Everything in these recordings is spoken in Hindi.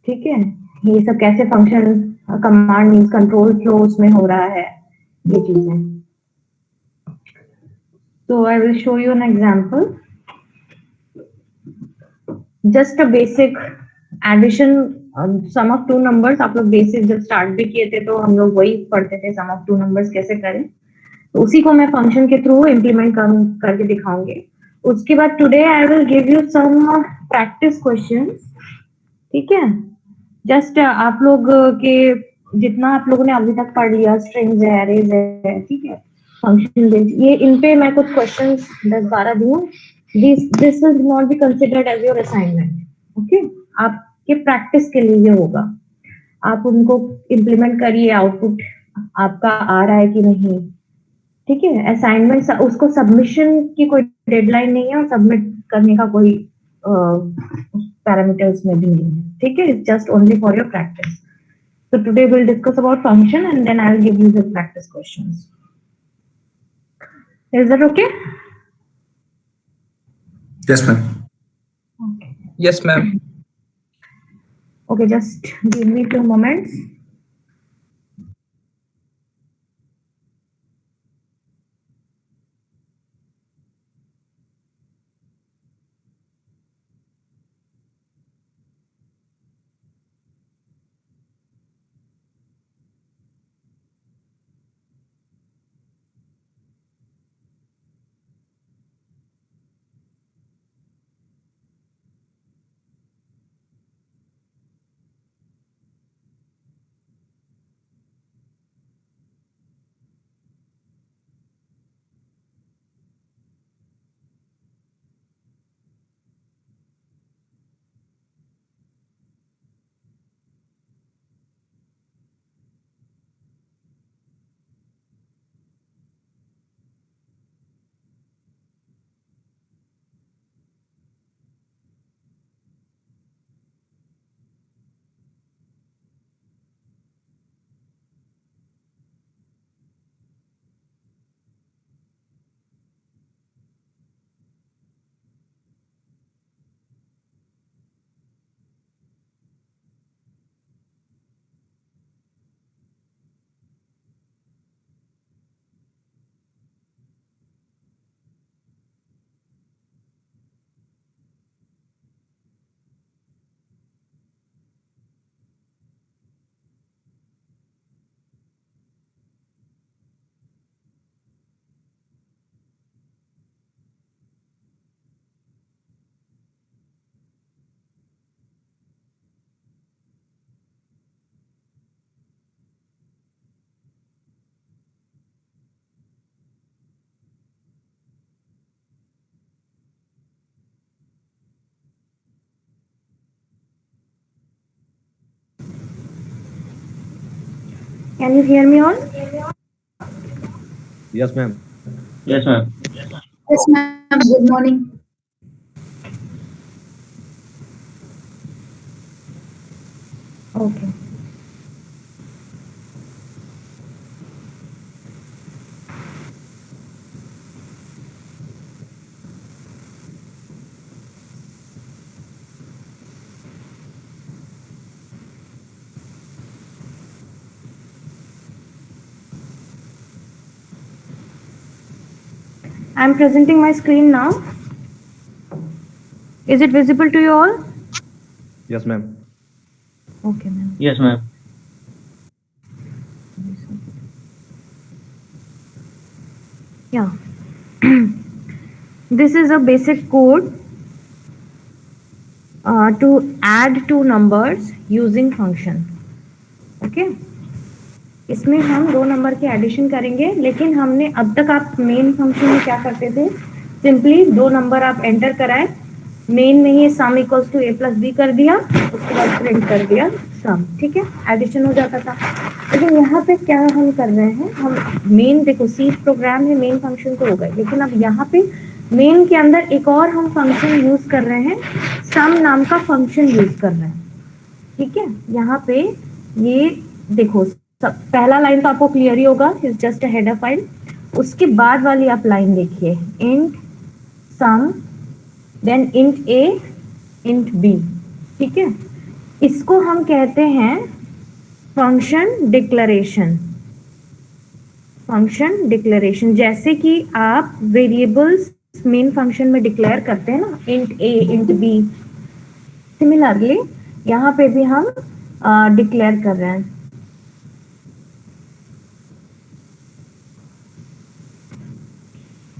ठीक है, ये सब कैसे function, command means control flow उसमें हो रहा है, ये चीजें। So I will show you an example. Just a basic addition, sum of two numbers। आप लोग बेसिक जब स्टार्ट भी किए थे तो हम लोग वही पढ़ते थे, सम ऑफ टू नंबर्स कैसे करें। तो उसी को मैं फंक्शन के थ्रू इम्प्लीमेंट करके दिखाऊंगी। उसके बाद today I will give you some practice questions, ठीक है। जस्ट आप लोग के जितना आप लोगों ने अभी तक पढ़ लिया, स्ट्रिंग्स है, एरेज है, ठीक है, फंक्शन बेस्ड, ये इन पे मैं कुछ क्वेश्चंस 10-12 दूं। This will not be considered as your assignment, okay. आपके प्रैक्टिस के लिए ये होगा, आप उनको इम्प्लीमेंट करिए, आउटपुट आपका आ रहा है कि नहीं, ठीक है। असाइनमेंट उसको सबमिशन की कोई डेडलाइन नहीं है और सबमिट करने का कोई पैरामीटर्स में भी नहीं है, ठीक है। It's just only for your practice. So today we'll discuss about function and then I'll give you the practice questions. Is that okay? Yes, ma'am. Okay. Yes, ma'am. Okay, just give me 2 moments. Can you hear me all? Yes, ma'am. Yes, ma'am. Yes, ma'am. Good morning. Okay. I'm presenting my screen now. Is it visible to you all? Yes, ma'am. Okay, ma'am. Yes, ma'am. Yeah. This is a basic code to add two numbers using function. Okay. इसमें हम दो नंबर के एडिशन करेंगे, लेकिन हमने अब तक आप मेन फंक्शन में क्या करते थे, सिंपली दो नंबर आप एंटर कराए, मेन में ही sum equals to a plus B कर दिया, उसके बाद प्रिंट कर दिया सम, ठीक है, एडिशन हो जाता था। लेकिन यहाँ पे क्या हम कर रहे हैं, हम मेन, देखो सी प्रोग्राम है, मेन फंक्शन तो हो गए, लेकिन अब यहाँ पे मेन के अंदर एक और हम फंक्शन यूज कर रहे हैं, सम नाम का फंक्शन यूज कर रहे हैं, ठीक है। यहाँ पे ये देखो, पहला लाइन तो आपको क्लियर ही होगा, is just a header file. उसके बाद वाली आप लाइन देखिए, इंट सम देन इंट ए इंट बी, ठीक है। इसको हम कहते हैं फंक्शन डिक्लेरेशन। फंक्शन डिक्लेरेशन, जैसे कि आप वेरिएबल्स मेन फंक्शन में डिक्लेयर करते हैं ना, इंट ए इंट बी, सिमिलरली यहाँ पे भी हम डिक्लेयर कर रहे हैं।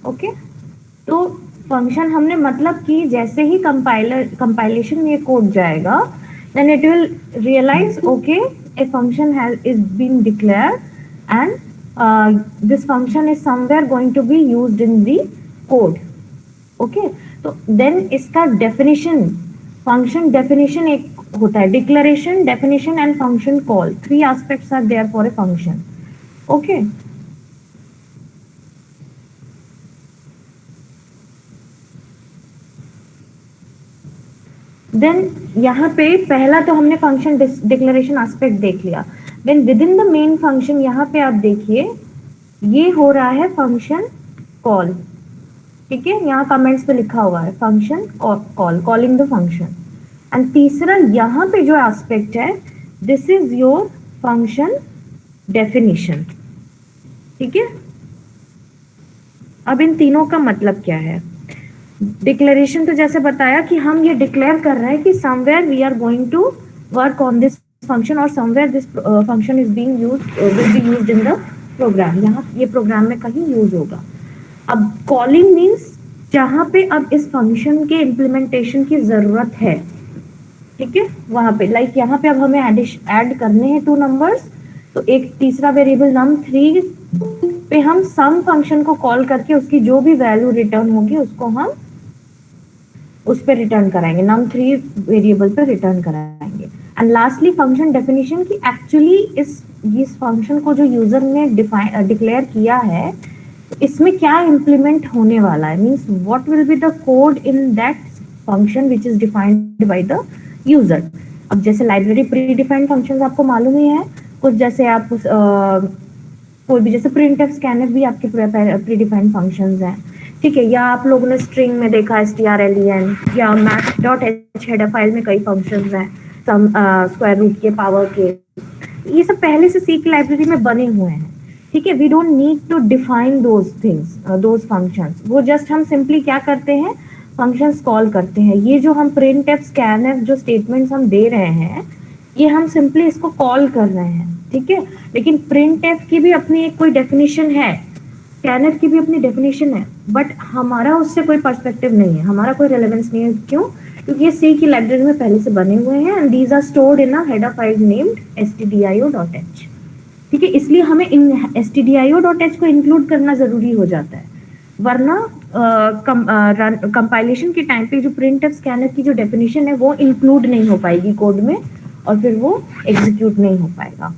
ओके, तो फंक्शन हमने मतलब कि जैसे ही कंपाइलेशन में ये कोड जाएगा, then it will realize, okay, a function is being declared and this function is somewhere going to be used in the code. Okay, तो then इसका definition, function definition एक होता है, declaration, definition and function call, 3 aspects are there for a function. Okay, then यहाँ पे पहला तो हमने फंक्शन डिक्लेरेशन एस्पेक्ट देख लिया। Then within the main function यहाँ पे आप देखिए ये हो रहा है फंक्शन कॉल, ठीक है, यहाँ कमेंट्स पे लिखा हुआ है function call, calling the function. And तीसरा यहाँ पे जो एस्पेक्ट है, this is your function definition, ठीक है। अब इन तीनों का मतलब क्या है? डिक्लेरेशन तो जैसे बताया कि हम ये डिक्लेयर कर रहे हैं कि somewhere we are going to work on this function और somewhere this function is being used, will be used in the program, यहाँ ये प्रोग्राम में कहीं यूज होगा। अब कॉलिंग मीन्स जहाँ पे अब इस फंक्शन के इम्प्लीमेंटेशन की जरूरत है, ठीक है, वहां पे लाइक यहाँ पे अब हमें ऐड करने हैं 2 नंबर्स, तो एक तीसरा वेरिएबल num3 पे हम सम फंक्शन को कॉल करके उसकी जो भी वैल्यू रिटर्न होगी उसको हम उस पे रिटर्न कराएंगे, num3 वेरिएबल पे रिटर्न कराएंगे। एंड लास्टली फंक्शन डेफिनेशन की एक्चुअली इस फंक्शन को जो यूजर ने डिक्लेयर किया है इसमें क्या इम्प्लीमेंट होने वाला है, means what will be the code in that function which is defined by the user. अब जैसे लाइब्रेरी प्री डिफाइंड फंक्शंस आपको मालूम ही है, कुछ जैसे आप कोई भी जैसे printf scanf भी आपके प्री डिफाइंड फंक्शंस हैं, ठीक है, या आप लोगों ने स्ट्रिंग में देखा strlen, या math.h हेडर फाइल में कई फंक्शंस हैं, सम स्क्वायर रूट के, पावर के, ये सब पहले से सी की लाइब्रेरी में बने हुए हैं, ठीक है। We don't need to define those things, those functions, वो जस्ट हम सिंपली क्या करते हैं, फंक्शंस कॉल करते हैं। ये जो हम printf scanf जो स्टेटमेंट्स हम दे रहे हैं ये हम सिंपली इसको कॉल कर रहे हैं, ठीक है। लेकिन printf की भी अपनी एक कोई डेफिनेशन है, scanf की भी अपनी डेफिनेशन है, बट हमारा उससे कोई पर्सपेक्टिव नहीं है, हमारा कोई रेलेवेंस नहीं है। क्यों? क्योंकि ये सी की लाइब्रेरी में पहले से बने हुए हैं and these are stored in a header file named stdio.h, ठीक है। इसलिए हमें इन stdio.h को इंक्लूड करना जरूरी हो जाता है, वरना कंपाइलेशन के टाइम पे जो printf scanf की जो डेफिनेशन है वो इंक्लूड नहीं हो पाएगी कोड में और फिर वो एग्जीक्यूट नहीं हो पाएगा,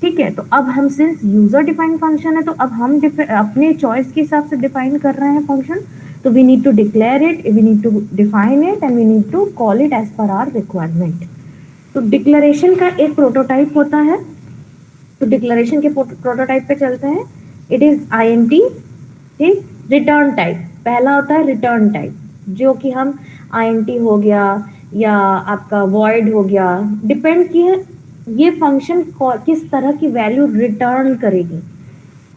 ठीक है। तो अब हम सिंस यूजर डिफाइंड फंक्शन है तो अब हम अपने चॉइस के हिसाब से डिफाइन कर रहे हैं फंक्शन, तो we need to declare it, we need to define it and we need to call it as per our requirement. तो डिक्लेरेशन का एक प्रोटोटाइप होता है, तो डिक्लेरेशन के प्रोटोटाइप पे चलते हैं। इट इज INT, ठीक। रिटर्न टाइप पहला होता है, रिटर्न टाइप, जो कि हम INT हो गया या आपका void हो गया, डिपेंड की है ये फंक्शन किस तरह की वैल्यू रिटर्न करेगी।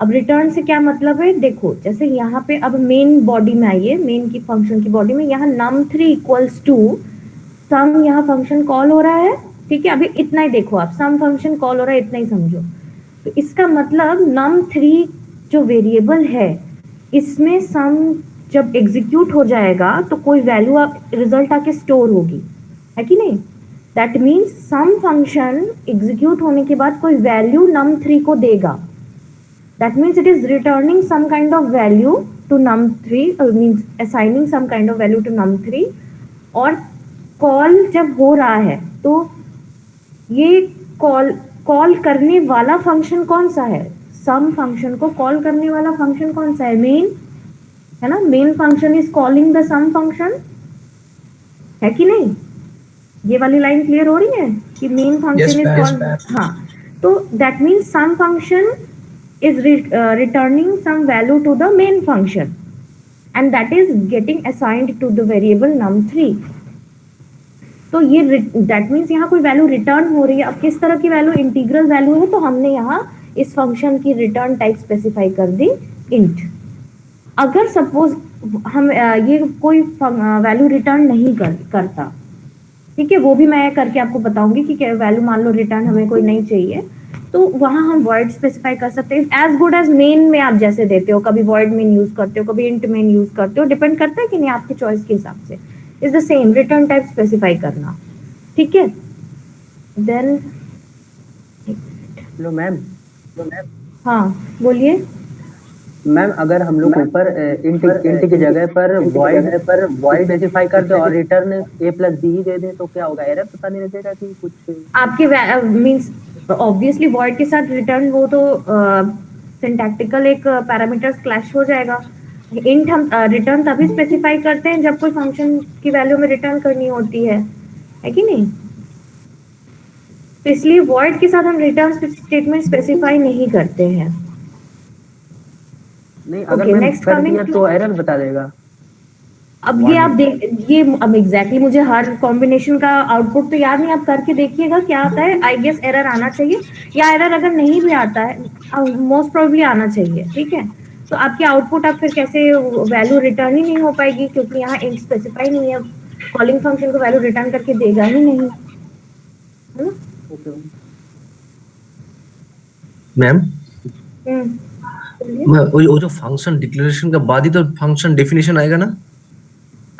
अब रिटर्न से क्या मतलब है, देखो जैसे यहाँ पे अब मेन बॉडी में आइए, मेन की फंक्शन की बॉडी में यहाँ num3 इक्वल्स टू सम, यहाँ फंक्शन कॉल हो रहा है, ठीक है। अभी इतना ही देखो आप, सम फंक्शन कॉल हो रहा है इतना ही समझो। तो इसका मतलब num3 जो वेरिएबल है इसमें सम जब एग्जीक्यूट हो जाएगा तो कोई वैल्यू रिजल्ट आके स्टोर होगी, है कि नहीं। That means sum function execute होने के बाद कोई वैल्यू num3 को देगा, that means it is returning some kind of value to num3, means assigning some kind of value to num3। और कॉल जब हो रहा है तो ये कॉल करने वाला फंक्शन कौन सा है, सम फंक्शन को कॉल करने वाला फंक्शन कौन सा है, मेन है ना। Main function is calling the sum function, है कि नहीं। ये वाली लाइन क्लियर हो रही है कि मेन फंक्शन इज कॉल्ड, हाँ। तो that means sum function is returning some value to the main function and that is getting assigned to the variable num3। तो ये दैट मीन्स यहाँ कोई वैल्यू रिटर्न हो रही है। अब किस तरह की वैल्यू, इंटीग्रल वैल्यू है, तो हमने यहाँ इस फंक्शन की रिटर्न टाइप स्पेसिफाई कर दी इंट। अगर सपोज हम ये कोई वैल्यू रिटर्न नहीं करता, ठीक है, वो भी मैं करके आपको बताऊंगी कि वैल्यू मान लो रिटर्न हमें कोई नहीं चाहिए, तो वहां हम वर्ड स्पेसिफाई कर सकते हैं एज गुड एज मेन में आप जैसे देते हो, कभी वर्ड मेन यूज करते हो, कभी इंट मेन यूज करते हो, डिपेंड करता है कि नहीं आपकी चॉइस के हिसाब से। Is the same return type specify करना, ठीक है। Then hello ma'am. हाँ बोलिए मैम अगर हम लोग ऊपर इंट की जगह पर वॉइड स्पेसिफाई कर दे और रिटर्न a प्लस बी ही दे दे तो क्या होगा? एरर पता नहीं लगेगा कि कुछ आपके मींस ऑब्वियसली वॉइड के साथ रिटर्न, वो तो सिंटैक्टिकल एक पैरामीटर्स क्लैश हो जाएगा। इंट हम रिटर्न तभी स्पेसिफाई करते हैं जब कोई फंक्शन की वैल्यू में रिटर्न करनी होती है कि नहीं। तो इसलिए वॉइड के साथ हम रिटर्न स्टेटमेंट स्पेसिफाई नहीं करते हैं। नहीं, अगर मैंने कर दिया तो एरर बता देगा। अब ये आप देख, ये अब एग्जैक्टली मुझे हर कॉम्बिनेशन का आउटपुट तो याद नहीं, आप करके देखिएगा क्या आता है। आई गेस एरर आना चाहिए, या एरर अगर नहीं भी आता है मोस्ट प्रोबेबली आना चाहिए, ठीक है। तो आपकी आउटपुट आप फिर कैसे वैल्यू रिटर्न ही नहीं हो पाएगी, क्योंकि यहाँ इंट स्पेसिफाई नहीं है, कॉलिंग फंक्शन को वैल्यू रिटर्न करके देगा ही नहीं, है ना। मैम वो जो फंक्शन डिक्लेरेशन के बाद ही तो फंक्शन डेफिनेशन आएगा ना?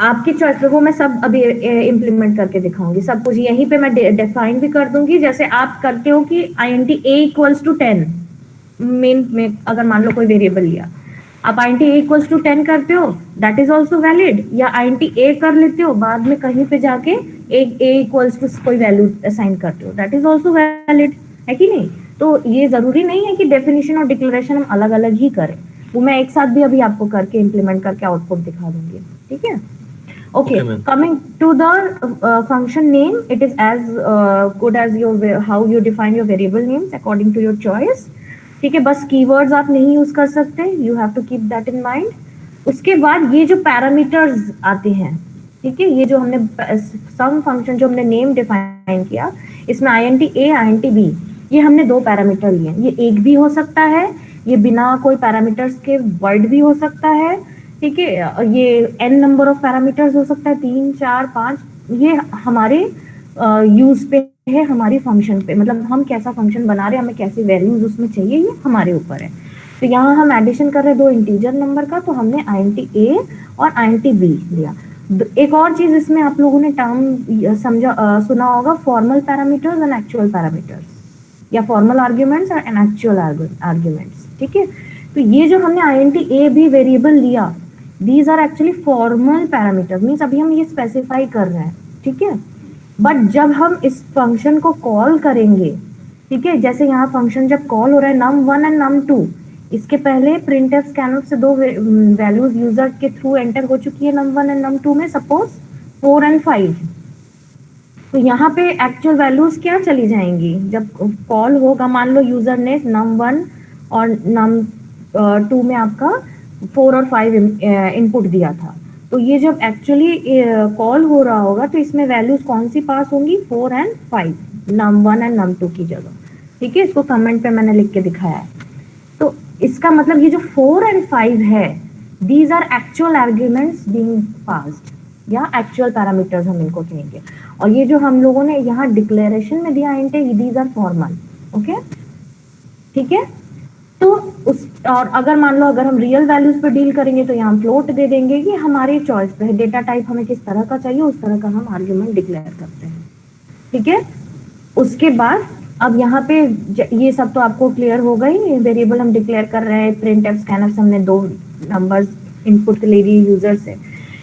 आपकी चॉइस पे, वो मैं सब अभी इम्प्लीमेंट करके दिखाऊंगी सब कुछ। यहीं पे मैं डिफाइन भी कर दूंगी, जैसे आप करते हो कि int a equals to 10 main में, अगर मान लो कोई वेरिएबल लिया, आप int a इक्वल्स टू 10 करते हो, दैट इज ऑल्सो वैलिड। या int a कर लेते हो, बाद में कहीं पे जाके a इक्वल्स टू कोई वैल्यू असाइन करते हो, दैट इज ऑल्सो वैलिड, है कि नहीं। तो ये जरूरी नहीं है कि डेफिनेशन और डिक्लेरेशन हम अलग अलग ही करें, वो मैं एक साथ भी अभी आपको करके इम्प्लीमेंट करके आउटपुट दिखा दूंगी, ठीक है। Okay, coming to the function name, it is as good as your how you define your variable names according to your choice, ठीक है। बस keywords आप नहीं यूज कर सकते, you have to keep that in mind. उसके बाद ये जो पैरामीटर्स आते हैं, ठीक है, ये जो हमने सम फंक्शन जो हमने नेम डिफाइन किया, इसमें int a int b, ये हमने दो पैरामीटर लिए। ये एक भी हो सकता है, ये बिना कोई पैरामीटर्स के वर्ड भी हो सकता है, ठीक है। ये n नंबर ऑफ पैरामीटर्स हो सकता है, 3 4 5, ये हमारे यूज पे है, हमारी फंक्शन पे, मतलब हम कैसा फंक्शन बना रहे हैं, हमें कैसी वैल्यूज उसमें चाहिए, ये हमारे ऊपर है। तो यहाँ हम एडिशन कर रहे हैं दो इंटीजर नंबर का, तो हमने int a और int b लिया। एक और चीज इसमें आप लोगों ने टर्म सुना होगा, formal parameters and actual parameters, या formal arguments and actual arguments, ठीक है। तो ये जो हमने int a भी वेरिएबल लिया, these are actually formal parameters, means अभी हम ये स्पेसिफाई कर रहे हैं, ठीक है। बट जब हम इस फंक्शन को कॉल करेंगे, ठीक है, जैसे यहाँ फंक्शन जब कॉल हो रहा है num1 एंड num2, इसके पहले printf scanf से दो वैल्यूज यूजर के थ्रू एंटर हो चुकी है num1 एंड num2 में, सपोज 4 एंड 5। तो यहाँ पे एक्चुअल वैल्यूज क्या चली जाएंगी जब कॉल होगा। मान लो यूजर ने num1 और num2 में आपका 4 और 5 इनपुट दिया था, तो ये जब एक्चुअली कॉल हो रहा होगा तो इसमें वैल्यूज कौन सी पास होंगी, 4 एंड 5, num1 एंड num2 की जगह, ठीक है। इसको कमेंट पे मैंने लिख के दिखाया है। तो इसका मतलब ये जो 4 एंड 5 है, these are actual arguments being passed, या एक्चुअल पैरामीटर्स हम इनको कहेंगे। और ये जो हम लोगों ने यहाँ डिक्लेरेशन में दिया int, these are formal, okay, ठीक है। तो उस, और अगर मान लो अगर हम रियल वैल्यूज पर डील करेंगे तो यहाँ फ्लोट दे देंगे, कि हमारी चॉइस पे है, डेटा टाइप हमें किस तरह का चाहिए उस तरह का हम आर्ग्यूमेंट डिक्लेयर करते हैं, ठीक है। उसके बाद अब यहाँ पे ये सब तो आपको क्लियर हो गई, वेरिएबल हम डिक्लेयर कर रहे हैं, printf scanf हमने दो नंबर्स इनपुट ले लिए यूजर से।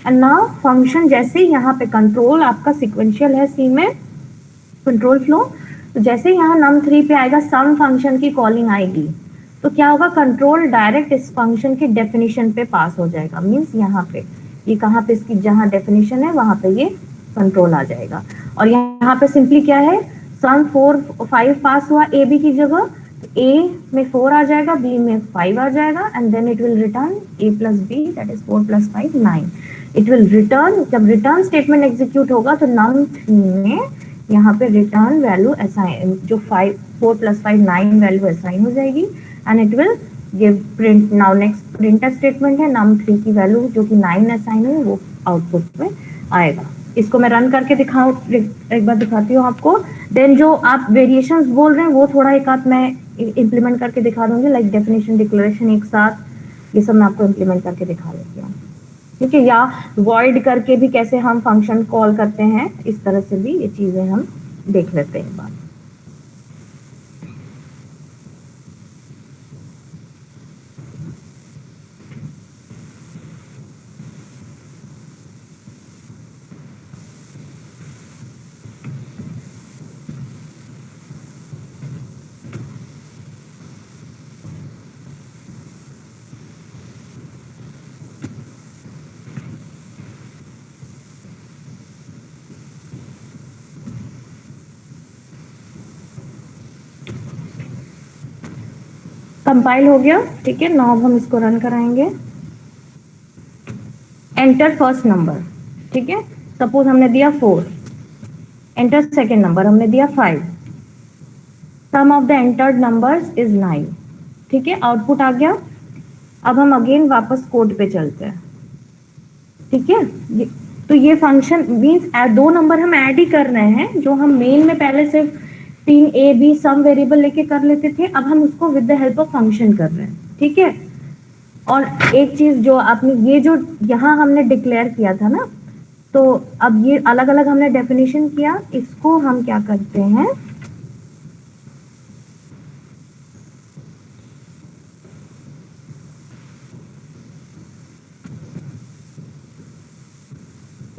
एंड नाउ फंक्शन जैसे यहाँ पे कंट्रोल आपका सिक्वेंशियल है सी में कंट्रोल फ्लो, तो जैसे यहाँ num3 पे आएगा सम फंक्शन की कॉलिंग आएगी, तो क्या होगा, कंट्रोल डायरेक्ट इस फंक्शन के डेफिनेशन पे पास हो जाएगा। मींस यहाँ पे ये कहाँ पे इसकी जहाँ डेफिनेशन है वहां पे ये कंट्रोल आ जाएगा। और यहाँ पे सिंपली क्या है, सम 4 5 पास हुआ ए बी की जगह, ए में 4 आ जाएगा, बी में 5 आ जाएगा, and then it will return a plus B, that is 4 plus 5 9। It will return, जब रिटर्न स्टेटमेंट एग्जीक्यूट होगा तो num3 में यहाँ पे रिटर्न वैल्यू असाइन, जो 4 + 5 9 वैल्यू असाइन हो जाएगी and it will give print. Now next printf statement है, num3 की वैल्यू जो कि 9 असाइन है वो आउटपुट में आएगा। इसको मैं रन करके दिखाऊं, एक बार दिखाती हूँ आपको। देन जो आप वेरिएशंस बोल रहे हैं वो थोड़ा एक आध मैं इम्प्लीमेंट करके दिखा दूंगी, लाइक डेफिनेशन डिक्लेरेशन एक साथ, ये सब मैं आपको इम्प्लीमेंट करके दिखा देती हूँ, ठीक है। या वॉइड करके भी कैसे हम फंक्शन कॉल करते हैं, इस तरह से भी ये चीजें हम देख लेते हैं एक बार। कंपाइल हो गया, ठीक है। नाउ हम इसको रन कराएंगे। एंटर फर्स्ट नंबर, ठीक है। सपोज हमने दिया 4, एंटर सेकेंड नंबर हमने दिया 5, sum of the entered numbers is 9, ठीक है। आउटपुट आ गया। अब हम अगेन वापस कोड पे चलते हैं, ठीक है। तो ये फंक्शन मीन्स 2 नंबर हम ऐड ही कर रहे हैं, जो हम मेन में पहले सिर्फ 3 A B सम वेरिएबल लेके कर लेते थे, अब हम उसको with the help of function कर रहे हैं, ठीक है। और एक चीज जो आपने ये जो यहाँ हमने डिक्लेयर किया था ना, तो अब ये अलग अलग हमने डेफिनेशन किया, इसको हम क्या करते हैं,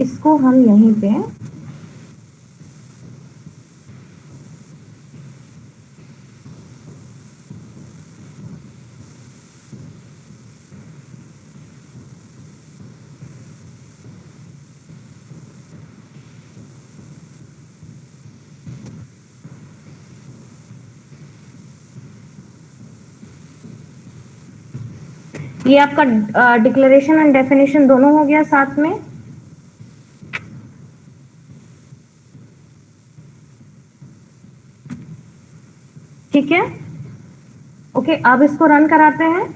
इसको हम यहीं पे ये आपका डिक्लेरेशन एंड डेफिनेशन दोनों हो गया साथ में। ठीक है, ओके। अब इसको रन कराते हैं।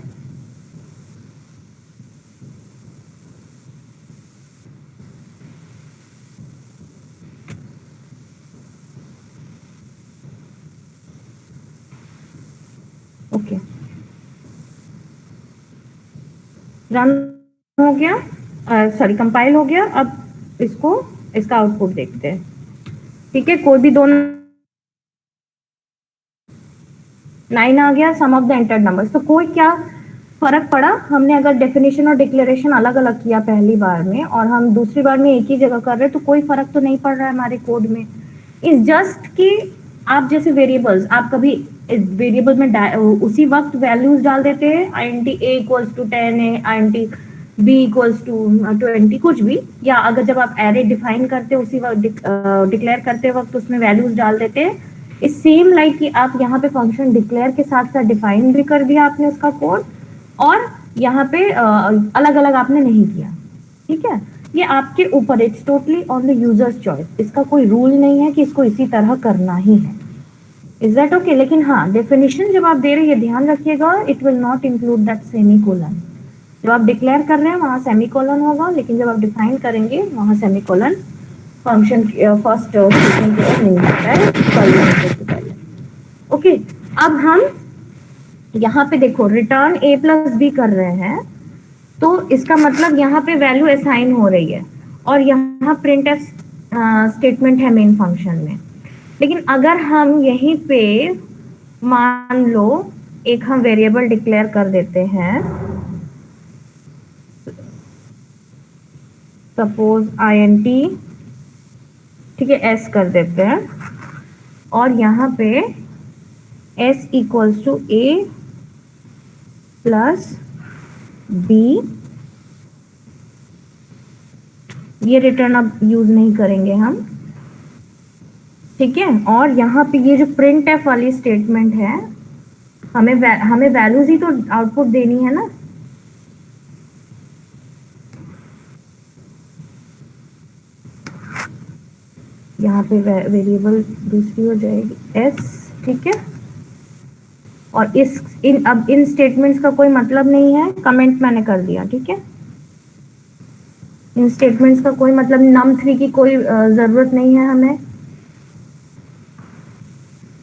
ओके, रन हो गया, सॉरी कंपाइल हो गया। अब इसको, इसका आउटपुट देखते हैं, ठीक है। कोई भी दोनों 9 आ गया, सम ऑफ द एंटर्ड नंबर्स। तो कोई क्या फर्क पड़ा, हमने अगर डेफिनेशन और डिक्लेरेशन अलग अलग किया पहली बार में और हम दूसरी बार में एक ही जगह कर रहे हैं, तो कोई फर्क तो नहीं पड़ रहा है हमारे कोड में। इस जस्ट कि आप जैसे वेरिएबल्स, आप कभी वेरिएबल में उसी वक्त वैल्यूज डाल देते हैं, int a = 10 है, int b = 20, कुछ भी, या अगर जब आप एरे डिफाइन करते हैं उसी वक्त डिक्लेयर करते वक्त उसमें वैल्यूज डाल देते हैं। इस सेम लाइक कि आप यहाँ पे फंक्शन डिक्लेयर के साथ साथ डिफाइन भी कर दिया आपने उसका कोड, और यहाँ पे अलग अलग आपने नहीं किया, ठीक है। ये आपके ऊपर, it's totally on the users choice. इसका कोई रूल नहीं है कि इसको इसी तरह करना ही है। Is that okay? लेकिन हाँ, डेफिनेशन जब आप दे रहे हैं ध्यान रखिएगा, it will not include that semicolon. जब आप डिक्लेयर कर रहे हैं वहां सेमीकोलन होगा, लेकिन जब आप डिफाइन करेंगे वहां सेमीकोलन फंक्शन फर्स्ट स्टेटमेंट के नहीं होता है। ओके, अब हम यहाँ पे देखो रिटर्न a+b कर रहे हैं, तो इसका मतलब यहाँ पे वैल्यू असाइन हो रही है और यहाँ प्रिंटफ स्टेटमेंट है मेन फंक्शन में। लेकिन अगर हम यहीं पे मान लो एक हम वेरिएबल डिक्लेयर कर देते हैं, सपोज int, ठीक है, s कर देते हैं, और यहाँ पे s = a + b, ये रिटर्न अब यूज नहीं करेंगे हम, ठीक है। और यहाँ पे ये जो प्रिंट एफ वाली स्टेटमेंट है, हमें वैल्यूज ही तो आउटपुट देनी है ना। यहाँ पे वेरिएबल दूसरी हो जाएगी s, ठीक है। और अब इन स्टेटमेंट्स का कोई मतलब नहीं है, कमेंट मैंने कर दिया, ठीक है। इन स्टेटमेंट्स का कोई मतलब, num3 की कोई जरूरत नहीं है हमें।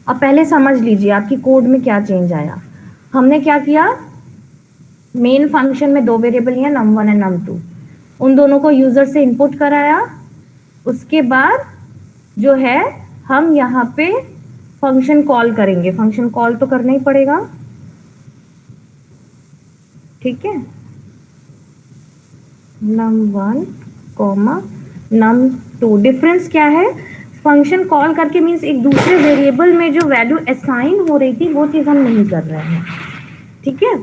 अब पहले समझ लीजिए आपकी कोड में क्या चेंज आया। हमने क्या किया, मेन फंक्शन में दो वेरिएबल हैं num1 एंड num2, उन दोनों को यूजर से इनपुट कराया। उसके बाद जो है हम यहाँ पे फंक्शन कॉल करेंगे, फंक्शन कॉल तो करना ही पड़ेगा, ठीक है। num1 num2, डिफरेंस क्या है, फंक्शन कॉल करके मीन्स एक दूसरे वेरिएबल में जो वैल्यू असाइन हो रही थी वो चीज हम नहीं कर रहे हैं, ठीक है।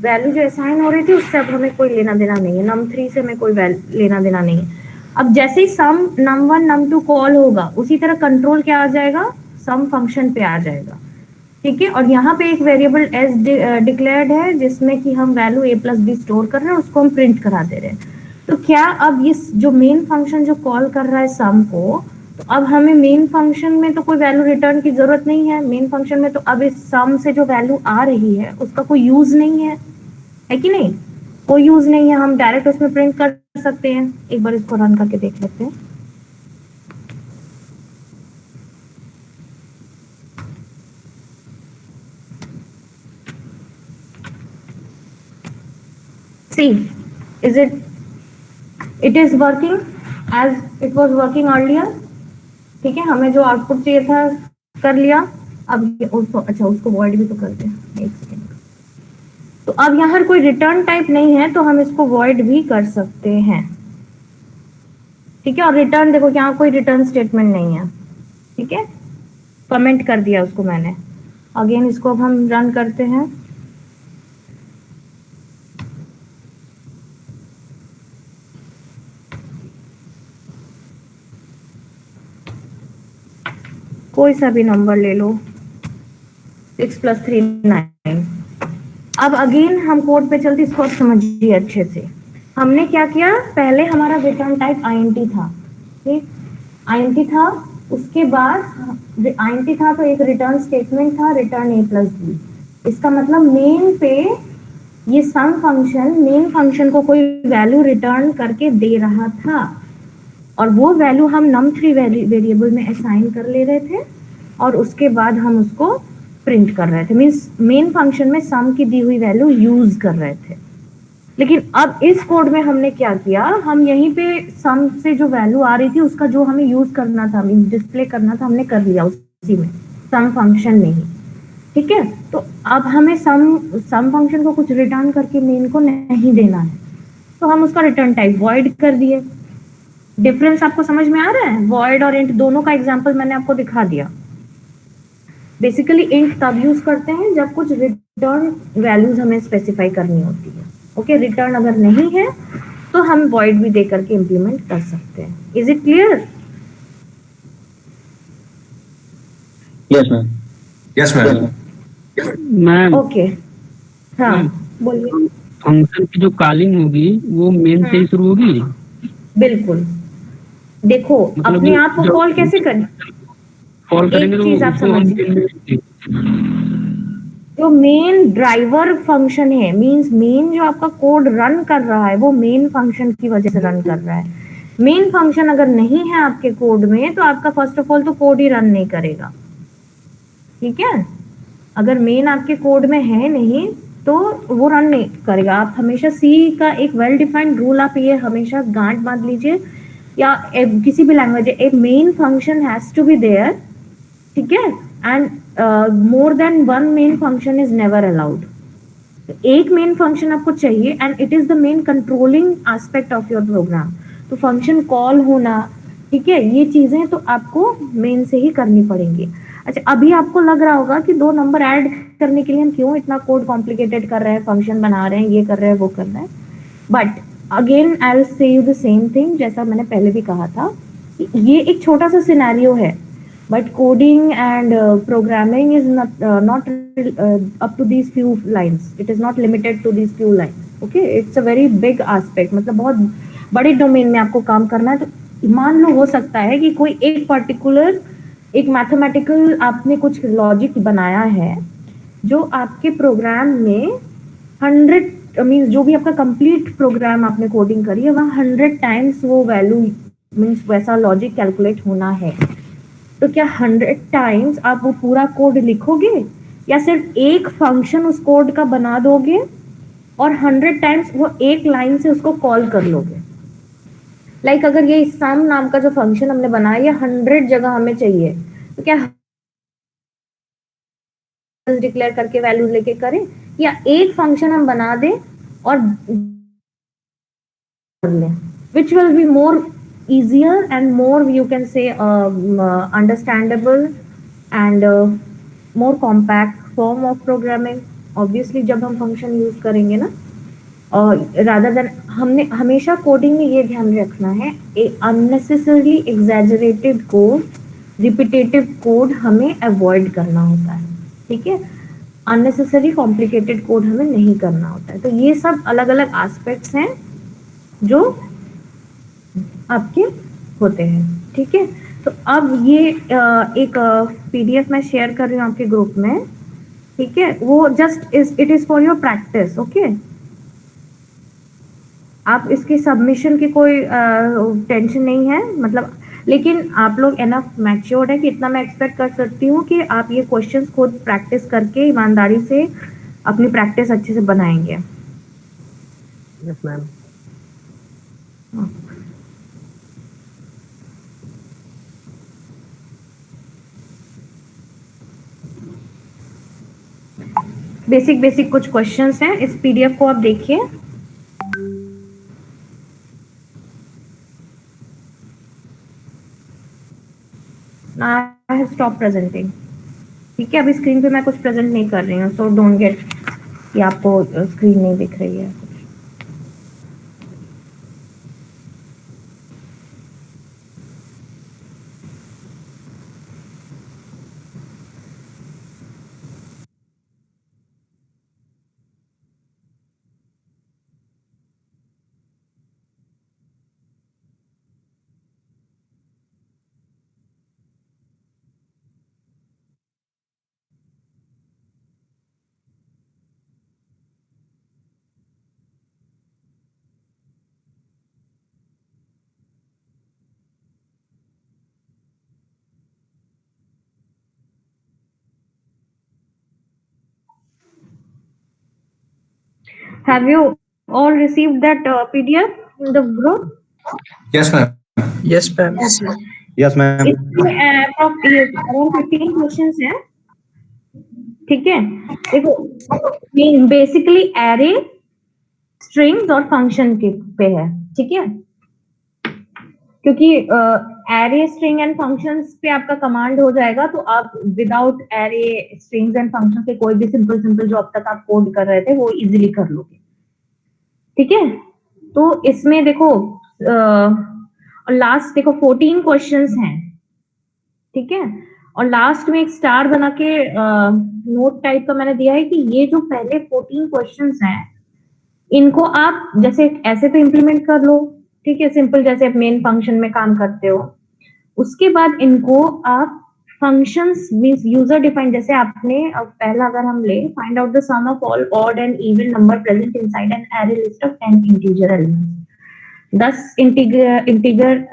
वैल्यू जो असाइन हो रही थी उससे अब हमें कोई लेना देना नहीं है, num3 से हमें कोई लेना देना नहीं है। अब जैसे ही सम num1 num2 कॉल होगा उसी तरह कंट्रोल क्या आ जाएगा, सम फंक्शन पे आ जाएगा, ठीक है। और यहाँ पे एक वेरिएबल s डिक्लेयर्ड है जिसमें कि हम value a plus B store कर रहे हैं, उसको हम प्रिंट करा दे रहे हैं। तो क्या अब ये जो मेन फंक्शन जो कॉल कर रहा है सम को, तो अब हमें मेन फंक्शन में तो कोई वैल्यू रिटर्न की जरूरत नहीं है। मेन फंक्शन में तो अब इस सम से जो वैल्यू आ रही है उसका कोई यूज नहीं है कि नहीं, कोई यूज नहीं है, हम डायरेक्ट उसमें प्रिंट कर सकते हैं। एक बार इसको रन करके देख लेते हैं। See, it is working as it was working earlier, ठीक है। हमें जो आउटपुट चाहिए था कर लिया। अब उसको उसको वॉइड भी तो करते हैं, एक सेकेंड। तो अब यहाँ कोई रिटर्न टाइप नहीं है तो हम इसको वॉइड भी कर सकते हैं, ठीक है। और रिटर्न देखो यहाँ कोई रिटर्न स्टेटमेंट नहीं है, ठीक है, कमेंट कर दिया उसको मैंने। अगेन इसको अब हम रन करते हैं। कोई सा भी नंबर ले लो, 6 + 3 9। अब अगेन हम कोड पे चलते, इसको समझिए अच्छे से। हमने क्या किया, पहले हमारा रिटर्न टाइप int था, ठीक, int था। उसके बाद int था तो एक रिटर्न स्टेटमेंट था, रिटर्न a + b। इसका मतलब मेन पे ये सम फंक्शन मेन फंक्शन को कोई वैल्यू रिटर्न करके दे रहा था और वो वैल्यू हम num3 वेरिएबल में असाइन कर ले रहे थे और उसके बाद हम उसको प्रिंट कर रहे थे। मींस मेन फंक्शन में सम की दी हुई वैल्यू यूज कर रहे थे। लेकिन अब इस कोड में हमने क्या किया, हम यहीं पे सम से जो वैल्यू आ रही थी उसका जो हमें यूज करना था, डिस्प्ले करना था, हमने कर लिया उसी में, सम फंक्शन में ही, ठीक है। तो अब हमें सम फंक्शन को कुछ रिटर्न करके मेन को नहीं देना है, तो हम उसका रिटर्न टाइप वॉइड कर दिए। डिफरेंस आपको समझ में आ रहा है, वॉइड और इंट दोनों का एग्जांपल मैंने आपको दिखा दिया। बेसिकली इंट तब यूज करते हैं जब कुछ रिटर्न वैल्यूज हमें स्पेसिफाई करनी होती है, ओके। रिटर्न अगर नहीं है तो हम वॉइड भी दे करके इंप्लीमेंट कर सकते हैं। Is it clear? Yes, ma'am. Yes, ma'am. Ma'am okay, हाँ बोलिए। फंक्शन की जो कॉलिंग होगी वो मेन से ही शुरू होगी? बिल्कुल, देखो मतलब अपने आप को कॉल कैसे करें, कॉल करेंगे एक तो चीज आप उसको हम समझिए, जो मेन ड्राइवर फंक्शन है, मींस मेन जो आपका कोड रन कर रहा है वो मेन फंक्शन की वजह से रन कर रहा है। मेन फंक्शन अगर नहीं है आपके कोड में तो आपका फर्स्ट ऑफ ऑल तो कोड ही रन नहीं करेगा, ठीक है। अगर मेन आपके कोड में है नहीं तो वो रन नहीं करेगा। आप हमेशा सी का एक वेल डिफाइंड रूल आप ये हमेशा गांठ बांध लीजिए, या किसी भी language, a main function has to be there, ठीक है, and more than one main function is never allowed. एक मेन फंक्शन आपको चाहिए and it is the main controlling aspect of your program. तो फंक्शन कॉल होना, ठीक है, ये चीजें तो आपको मेन से ही करनी पड़ेंगी। अच्छा, अभी आपको लग रहा होगा कि दो नंबर ऐड करने के लिए हम क्यों इतना कोड कॉम्प्लिकेटेड कर रहे हैं, फंक्शन बना रहे हैं, ये कर रहे हैं, वो कर रहे हैं। But again I will say you the same thing, जैसा मैंने पहले भी कहा था, ये एक छोटा सा सिनेरियो है, but coding and programming is not up to these few lines, it is not limited to these few lines, okay, it's a very big aspect, मतलब बहुत बड़े डोमेन में आपको काम करना है। तो मान लो हो सकता है कि कोई एक पर्टिकुलर एक मैथमेटिकल आपने कुछ लॉजिक बनाया है जो आपके प्रोग्राम में 100 मीन्स जो भी आपका कंप्लीट प्रोग्राम आपने कोडिंग करी है वहाँ 100 टाइम्स वो वैल्यू मीन्स वैसा लॉजिक कैलकुलेट होना है, तो क्या 100 टाइम्स आप वो पूरा कोड लिखोगे या सिर्फ एक फंक्शन उस कोड का बना दोगे और 100 टाइम्स वो एक लाइन से उसको कॉल कर लोगे? लाइक अगर ये सम नाम का जो फंक्शन हमने बनाया ये 100 जगह हमें चाहिए, तो क्या डिक्लेयर करके वैल्यूज लेके करें या एक फंक्शन हम बना दें और which will be more easier and more you can say understandable and more compact form of programming. Obviously जब हम फंक्शन यूज करेंगे ना rather than हमने हमेशा कोडिंग में ये ध्यान रखना है unnecessarily exaggerated code repetitive code हमें अवॉइड करना होता है, ठीक है? अननेसेसरी कॉम्प्लिकेटेड कोड हमें नहीं करना होता है। तो ये सब अलग अलग एस्पेक्ट्स हैं जो आपके होते हैं, ठीक है? तो अब ये एक पीडीएफ मैं शेयर कर रही हूँ आपके ग्रुप में, ठीक है? वो just it is for your practice, okay? आप इसकी सबमिशन की कोई टेंशन नहीं है, मतलब लेकिन आप लोग एनफ मैच्योर्ड है कि इतना मैं एक्सपेक्ट कर सकती हूँ कि आप ये क्वेश्चंस खुद प्रैक्टिस करके ईमानदारी से अपनी प्रैक्टिस अच्छे से बनाएंगे। Yes ma'am. बेसिक कुछ क्वेश्चंस हैं, इस पीडीएफ को आप देखिए। I have stopped presenting, ठीक है? अभी स्क्रीन पे मैं कुछ प्रेजेंट नहीं कर रही हूँ, सो डोंट गेट कि आपको स्क्रीन नहीं दिख रही है। Have you all received that PDF in the group? Yes, ma'am. Yes, ma'am. Yes, ma'am. इसमें around 15 क्वेश्चंस हैं, ठीक है? देखो बेसिकली एरे, स्ट्रिंग्स और फंक्शन के पे है, ठीक है? क्योंकि एरे, स्ट्रिंग एंड फंक्शंस पे आपका कमांड हो जाएगा, तो आप without array, strings and function के कोई भी सिंपल जो अब तक आप कोड कर रहे थे वो इजीली कर लोगे, ठीक है? तो इसमें देखो और लास्ट देखो 14 क्वेश्चंस हैं, ठीक है? और लास्ट में एक स्टार बना के नोट टाइप का मैंने दिया है कि ये जो पहले 14 क्वेश्चंस हैं इनको आप जैसे ऐसे तो इम्प्लीमेंट कर लो, ठीक है? सिंपल जैसे आप मेन फंक्शन में काम करते हो, उसके बाद इनको आप फंक्शंस मींस यूजर डिफाइंड, जैसे आपने पहला अगर हम ले find out the sum of all odd and even number present inside an array list of 10 integer elements. 10 integer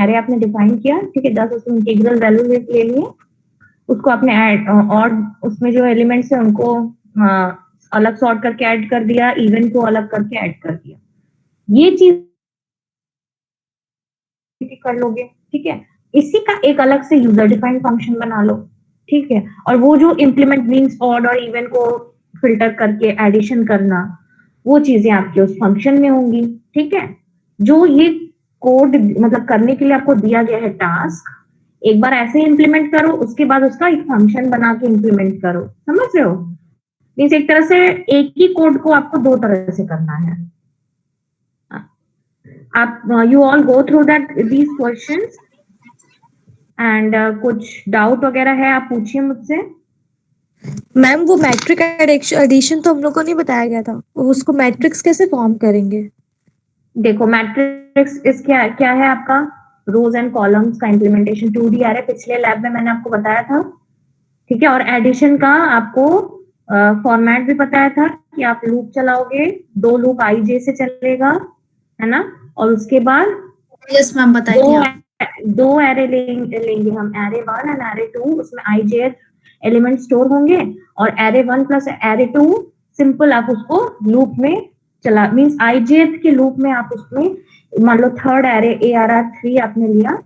array आपने डिफाइन किया, ठीक है? 10 उसमें इंटीग्रल वैल्यू ले लिए, उसको आपने ऐड ऑड उसमें जो एलिमेंट्स है उनको अलग सॉर्ट करके ऐड कर दिया, इवन को अलग करके ऐड कर दिया। ये चीज कर लोगे, ठीक है? इसी का एक अलग से यूजर डिफाइंड फंक्शन बना लो, ठीक है? और वो जो इम्प्लीमेंट मीन्स ऑड और इवन को फिल्टर करके एडिशन करना, वो चीजें आपके उस फंक्शन में होंगी, ठीक है? जो ये कोड मतलब करने के लिए आपको दिया गया है टास्क, एक बार ऐसे इम्प्लीमेंट करो, उसके बाद उसका एक फंक्शन बना के इम्प्लीमेंट करो, समझ रहे हो? मीन्स एक तरह से एक ही कोड को आपको दो तरह से करना है। आप you all go through that these questions and कुछ डाउट वगैरह है आप पूछिए मुझसे। मैम वो मैट्रिक एडिशन तो हम लोग को नहीं बताया गया था, उसको मैट्रिक्स कैसे फॉर्म करेंगे? देखो मैट्रिक्स इस क्या है आपका रोज एंड कॉलम्स का इम्प्लीमेंटेशन 2D एरे पिछले लैब में मैंने आपको बताया था, ठीक है। और एडिशन का आपको फॉर्मेट भी बताया था कि आप लूप चलाओगे, 2 लूप IJ से चलेगा, है ना, और उसके बाद यस मैम बताई थी आप। दो एरे लेंगे हम, एरे 1 एंड एरे 2, उसमें IJ एलिमेंट स्टोर होंगे, और एरे 1 प्लस एरे 2 सिंपल आप उसको लूप में चला, मींस IJ के लूप में आप उसमें मान लो थर्ड एरे ARR 3 आपने लिया,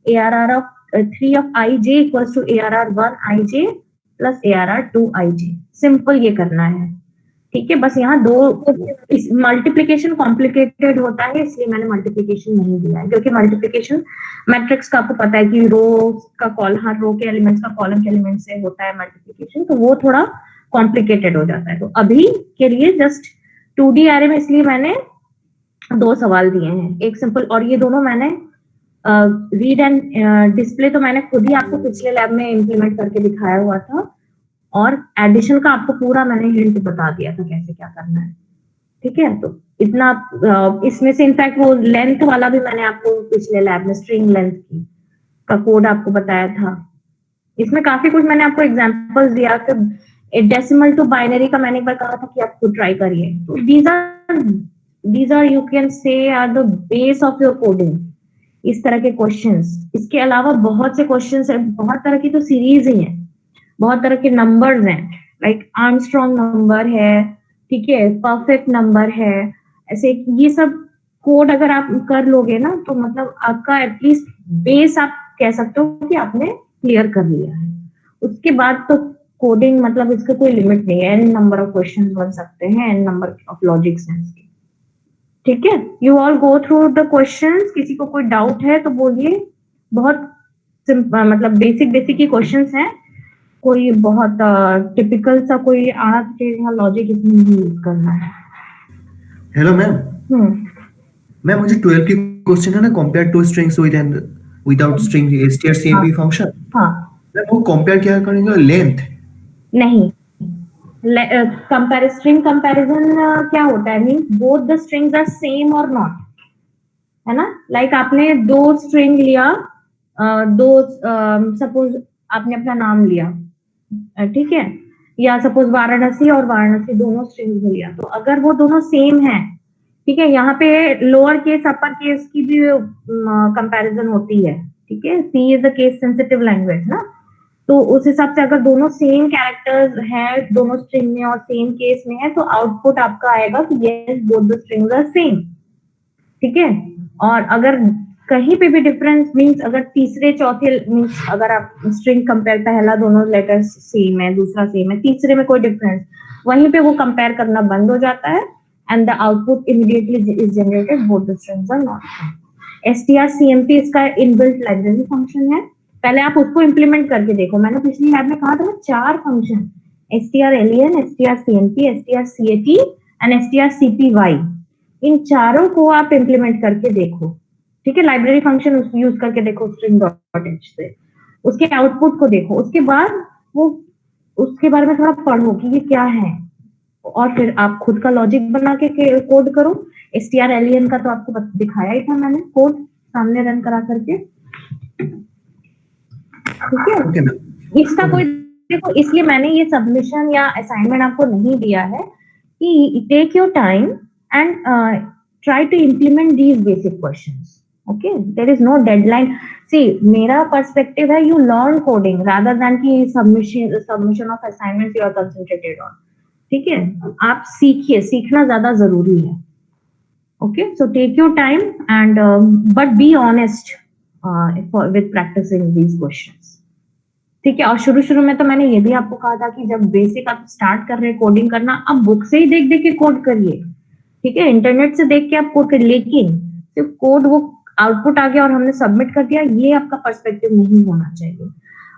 ARR of 3 of IJ equals to ARR 1 IJ plus ARR 2 IJ, simple ये करना है, ठीक है। बस यहाँ दो मल्टीप्लीकेशन कॉम्प्लिकेटेड होता है, इसलिए मैंने मल्टीप्लीकेशन नहीं दिया है, क्योंकि मल्टीप्लीकेशन मैट्रिक्स का आपको पता है कि रो का कॉल, हर रो के एलिमेंट्स का कॉलम के एलिमेंट से होता है मल्टीप्लीकेशन, तो वो थोड़ा कॉम्प्लिकेटेड हो जाता है। तो अभी के लिए जस्ट 2D एरे में इसलिए मैंने 2 सवाल दिए हैं, एक सिंपल, और ये दोनों मैंने रीड एंड डिस्प्ले तो मैंने खुद ही आपको पिछले लैब में इंप्लीमेंट करके दिखाया हुआ था, और एडिशन का आपको पूरा मैंने हिंट बता दिया था कैसे क्या करना है, ठीक है। तो इतना इसमें से इनफैक्ट वो लेंथ वाला भी मैंने आपको पिछले लैब में स्ट्रिंग लेंथ की का कोड आपको बताया था। इसमें काफी कुछ मैंने आपको एग्जांपल्स दिया कि डेसिमल टू बाइनरी का मैंने एक बार कहा था कि आप खुद ट्राई करिए। तो these are you can say are the base of your coding, इस तरह के क्वेश्चंस। इसके अलावा बहुत से क्वेश्चंस है, बहुत तरह की तो सीरीज ही है, बहुत तरह के नंबर्स हैं, लाइक आर्मस्ट्रॉन्ग नंबर है, ठीक है, परफेक्ट नंबर है, ऐसे ये सब कोड अगर आप कर लोगे ना तो मतलब आपका एटलीस्ट बेस आप कह सकते हो कि आपने क्लियर कर लिया है। उसके बाद तो कोडिंग मतलब इसका कोई लिमिट नहीं है, एन नंबर ऑफ क्वेश्चंस बन सकते हैं, एन नंबर ऑफ लॉजिक्स हैं इसके, ठीक है। You all go through the questions, किसी को कोई डाउट है तो बोलिए। बहुत मतलब बेसिक ही क्वेश्चंस हैं, कोई बहुत टिपिकल सा कोई आर्ट के लॉजिक इसमें नहीं यूज करना है। हेलो मैम, मैम मुझे 12 की क्वेश्चन है ना, compare two strings with and without string strcmp function, हाँ, मैम वो कंपेयर क्या करेंगे, लेंथ? नहीं, स्ट्रिंग कंपैरिजन क्या होता है, means both the strings are same और नॉट, है ना। लाइक आपने 2 स्ट्रिंग लिया, दो सपोज आपने अपना नाम लिया, ठीक है, या सपोज वाराणसी और वाराणसी दोनों स्ट्रिंग्स लिया, तो अगर वो दोनों सेम है, ठीक है, यहाँ पे लोअर केस अपर केस की भी कंपैरिजन होती है, ठीक है, C is a case sensitive language ना, तो उस हिसाब से अगर दोनों सेम कैरेक्टर्स हैं दोनों स्ट्रिंग में और सेम केस में है, तो आउटपुट आपका आएगा कि yes both the strings are same, ठीक है। और अगर कहीं पे भी डिफरेंस मींस अगर तीसरे चौथे मींस अगर आप स्ट्रिंग कंपेयर, पहला दोनों लेटर्स सेम है, दूसरा सेम है, तीसरे में कोई डिफरेंस, वहीं पे वो कंपेयर करना बंद हो जाता है and the output immediately is generated both the strings are not same. strcmp इसका इनबिल्ट लाइब्रेरी फंक्शन है, पहले आप उसको इंप्लीमेंट करके देखो। मैंने पिछली लैब में कहा था 4 function, strlen, strcmp, strcat and strcpy, इन चारों को आप इंप्लीमेंट करके देखो, ठीक है। लाइब्रेरी फंक्शन यूज करके देखो string.h से, उसके आउटपुट को देखो, उसके बाद वो उसके बारे में थोड़ा पढ़ो कि ये क्या है, और फिर आप खुद का लॉजिक बना के कोड करो। strlen का तो आपको दिखाया ही था मैंने कोड सामने रन करा करके, ठीक है। इसका कोई देखो, इसलिए मैंने ये सबमिशन या असाइनमेंट आपको नहीं दिया है कि take your time and try to implement these basic questions, okay, there is no deadline. See मेरा पर्सपेक्टिव है you learn coding rather than कि submission of assignments you are concentrated on, ठीक है। आप सीखिए, सीखना ज्यादा जरूरी है, okay. So take your time and but be honest with practicing these questions, ठीक है। और शुरू में तो मैंने ये भी आपको कहा था कि जब बेसिक आप स्टार्ट कर रहे हैं कोडिंग करना, अब बुक से ही देख देख के कोड करिए, ठीक है, इंटरनेट से देख के आप कोड करिए, लेकिन सिर्फ कोड वो आउटपुट आ गया और हमने सबमिट कर दिया, ये आपका पर्सपेक्टिव नहीं होना चाहिए।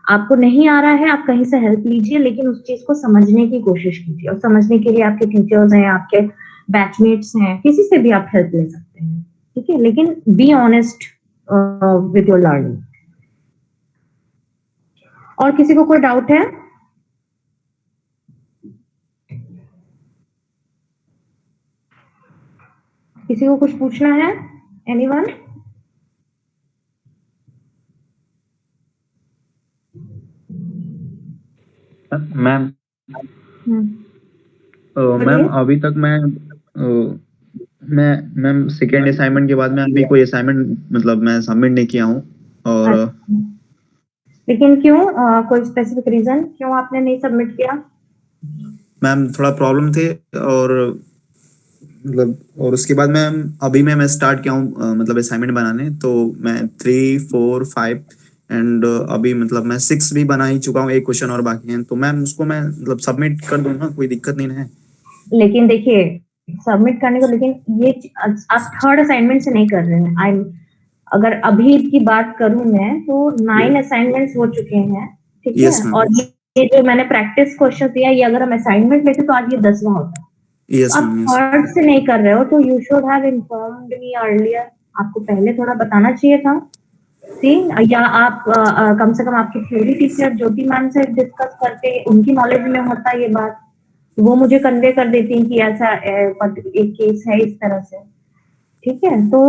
आपको नहीं आ रहा है, आप कहीं से हेल्प लीजिए, लेकिन उस चीज को समझने की कोशिश कीजिए, और समझने के लिए आपके टीचर्स हैं, आपके बैचमेट्स हैं, किसी से भी आप हेल्प ले सकते हैं, ठीक है, लेकिन B honest with your learning. और किसी को कोई डाउट है? किसी को कुछ पूछना है? एनीवन? मैम हम्म मैम अभी तक मैं मैम सेकेंड असाइनमेंट के बाद में अभी कोई असाइनमेंट मतलब मैं सबमिट नहीं किया हूँ और अच्छा। लेकिन क्यों कोई स्पेसिफिक रीजन क्यों आपने नहीं सबमिट किया? मैम थोड़ा प्रॉब्लम थे और मतलब और उसके बाद मैं स्टार्ट किया हूँ मतलब असाइनमेंट बनाने, तो मैं 3 4 5 एंड अभी मतलब मैं 6 भी बना ही चुका हूँ, एक क्वेश्चन और बाकी है, तो मैम उसको मैं मतलब सबमिट कर दूँ ना, कोई दिक्कत नहीं है? लेकिन देखिए सबमिट करने को, लेकिन ये आप थर्ड असाइनमेंट से नहीं कर रहे हैं। आई अगर अभी की बात करूं मैं तो 9 असाइनमेंट्स हो चुके हैं, ठीक है? Yes ma'am. और ये जो मैंने प्रैक्टिस क्वेश्चन दिया, ये अगर हम असाइनमेंट लेते तो आज ये 10वां होता। यस तो आप मैम। यस थर्ड से नहीं कर रहे हो तो you should have informed me earlier. आपको पहले थोड़ा बताना चाहिए था। सी, या आप कम से कम आपकी थ्योरी टीचर ज्योति मैम से डिस्कस करते, उनकी नॉलेज में होता ये बात, वो मुझे कन्वे कर देती कि ऐसा एक केस है इस तरह से, ठीक है? तो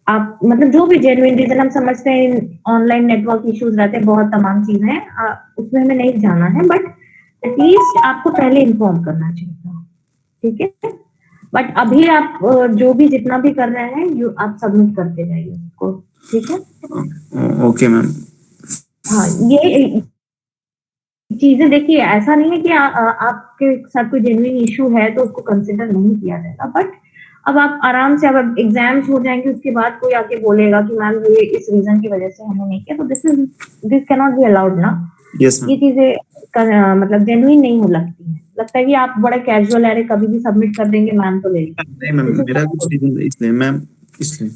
आप मतलब जो भी जेन्युइन रीजन हम समझते हैं, ऑनलाइन नेटवर्क इश्यूज रहते हैं, बहुत तमाम चीजें हैं, उसमें हमें नहीं जाना है, बट एटलीस्ट आपको पहले इन्फॉर्म करना चाहिए था, ठीक है? बट अभी आप जो भी जितना भी कर रहे हैं आप सबमिट करते जाइए उसको, ठीक है? Okay ma'am. हाँ, ये चीजें देखिए, ऐसा नहीं है कि आपके साथ कोई जेन्युइन इशू है तो उसको कंसिडर नहीं किया जाएगा, बट अब आप आराम से, अब एग्जाम्स हो जाएंगे उसके बाद कोई आके बोलेगा कि मैम ये इस रीजन की वजह से हमने नहीं किया, तो this can not be allowed ना। यस ये मैम। चीजें मतलब जेन्युइन नहीं हो लगती है, लगता है कि आप बड़े कैजुअल है, कभी भी सबमिट कर देंगे मैम तो ले लेंगे। नहीं मैम, This is मेरा not कुछ good. रीजन इसलिए मैम, इसलिए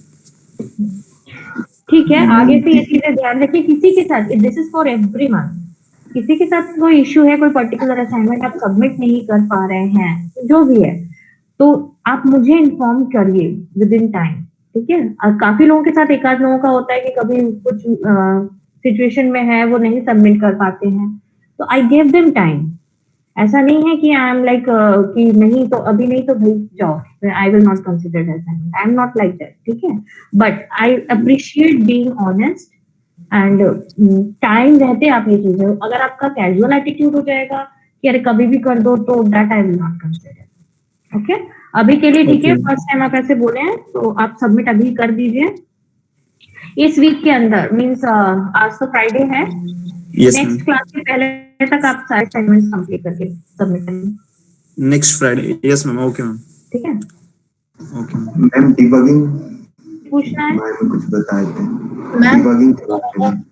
ठीक है, आगे से ये चीजें ध्यान रखिए, किसी के साथ, दिस इज फॉर एवरीवन, किसी के साथ कोई इश्यू है, कोई पर्टिकुलर असाइनमेंट आप सबमिट नहीं कर पा रहे हैं, जो भी है, तो आप मुझे इन्फॉर्म करिए विद इन टाइम, ठीक है? काफी लोगों के साथ, एक आध लोगों का होता है कि कभी कुछ सिचुएशन में है वो नहीं सबमिट कर पाते हैं, तो आई गिव देम टाइम। ऐसा नहीं है कि आई एम लाइक कि नहीं तो अभी नहीं तो भाई जाओ, I will not consider assignment, I am not like that, ठीक है? But I appreciate being honest and time रहते आप ये चीजें, अगर आपका कैजुअल एटीट्यूड हो जाएगा कि अरे कभी भी कर दो, तो that I will not consider, okay? अभी के लिए ठीक है, ओके। फर्स्ट टाइम आप ऐसे बोले हैं तो आप सबमिट अभी कर दीजिए इस वीक के अंदर, मीन्स आज तो फ्राइडे है, यस मैम। नेक्स्ट क्लास के पहले तक आप सारे असाइनमेंट्स कंप्लीट करके सबमिट करेंगे, next Friday. Yes ma'am. Okay ma'am. ठीक है? Okay ma'am. मैम डिबगिंग पूछना है? बारे में कुछ बताए थे। मैम डिबगिंग के बारे में।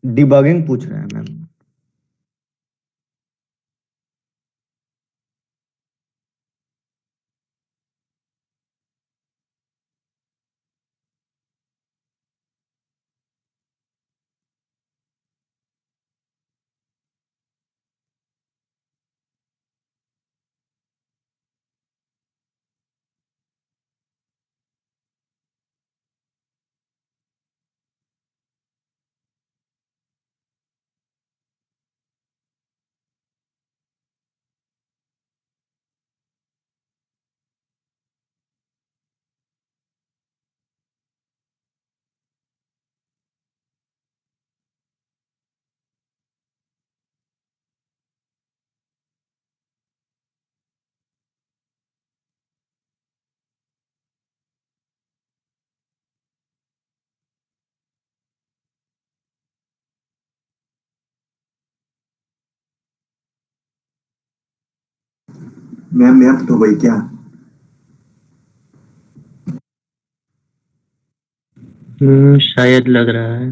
डिबगिंग पूछ रहे हैं मैम। मैम मैम तो वही क्या? शायद लग रहा है।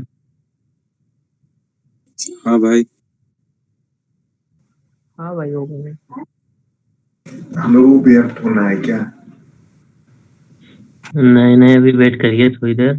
हाँ भाई। हाँ भाई हो गए। हम लोगों को व्यर्थ होना है क्या? नहीं नहीं, अभी वेट करिए थोड़ी देर।